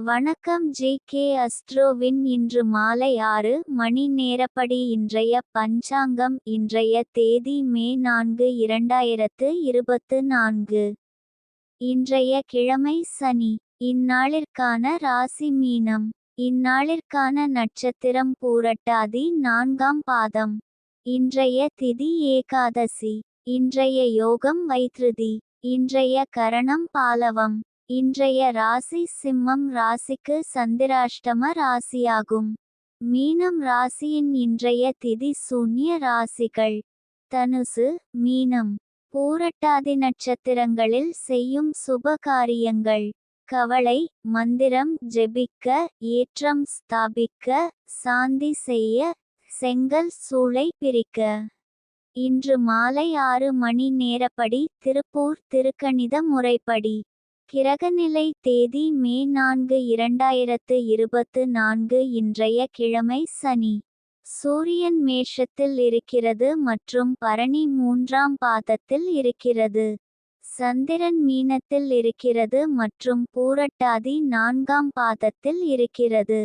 வணக்கம் ஜி.கே. அஸ்ட்ரோவின் இன்று மாலை 6 மணி நேரப்படி இன்றைய பஞ்சாங்கம். இன்றைய தேதி மே 4 2024. இன்றைய கிழமை சனி. இந்நாளிற்கான ராசி மீனம். இந்நாளிற்கான நட்சத்திரம் பூரட்டாதி 4ஆம் பாதம். இன்றைய திதி ஏகாதசி. இன்றைய யோகம் வைத்ருதி. இன்றைய கரணம் பாலவம். இன்றைய ராசி சிம்மம் ராசிக்கு சந்திராஷ்டம ராசியாகும். மீனம் ராசியின் இன்றைய திதி சூன்ய ராசிகள் தனுசு, மீனம். பூரட்டாதி நட்சத்திரங்களில் செய்யும் சுப காரியங்கள்: கவளை, மந்திரம் ஜெபிக்க, ஏற்றம் ஸ்தாபிக்க, சாந்தி செய்ய, செங்கல் சூளை பிரிக்க. இன்று மாலை 6 மணி நேரப்படி திருப்பூர் திருக்கணித முறைப்படி. கிரகநிலை தேதி மே 4 2024. இன்றைய கிழமை சனி. சூரியன் மேஷத்தில் இருக்கிறது மற்றும் பரணி 3ஆம் பாதத்தில் இருக்கிறது. சந்திரன் மீனத்தில் இருக்கிறது மற்றும் பூரட்டாதி 4ஆம் பாதத்தில் இருக்கிறது.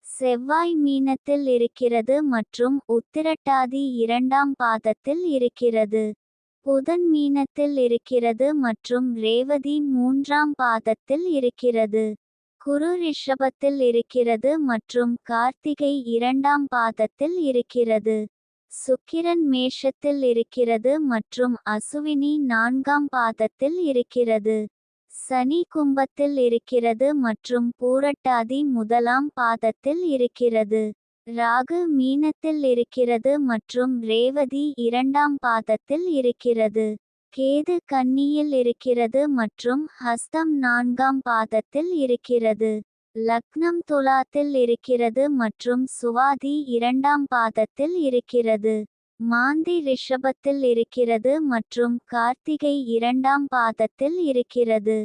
செவ்வாய் மீனத்தில் இருக்கிறது மற்றும் உத்திரட்டாதி 2ஆம் பாதத்தில் இருக்கிறது. புதன் மீனத்தில் இருக்கிறது மற்றும் ரேவதி 3ஆம் பாதத்தில் இருக்கிறது. குரு ரிஷபத்தில் இருக்கிறது மற்றும் கார்த்திகை 2ஆம் பாதத்தில் இருக்கிறது. சுக்கிரன் மேஷத்தில் இருக்கிறது மற்றும் அசுவினி 4ஆம் பாதத்தில் இருக்கிறது. சனி கும்பத்தில் இருக்கிறது மற்றும் பூரட்டாதி 1ஆம் பாதத்தில் இருக்கிறது. ராகு மீனத்தில் இருக்கிறது மற்றும் ரேவதி 2ஆம் பாதத்தில் இருக்கிறது. கேது கன்னியில் இருக்கிறது மற்றும் ஹஸ்தம் 4ஆம் பாதத்தில் இருக்கிறது. லக்னம் துலாத்தில் இருக்கிறது மற்றும் சுவாதி 2ஆம் பாதத்தில் இருக்கிறது. மாந்தி ரிஷபத்தில் இருக்கிறது மற்றும் கார்த்திகை 2ஆம் பாதத்தில் இருக்கிறது.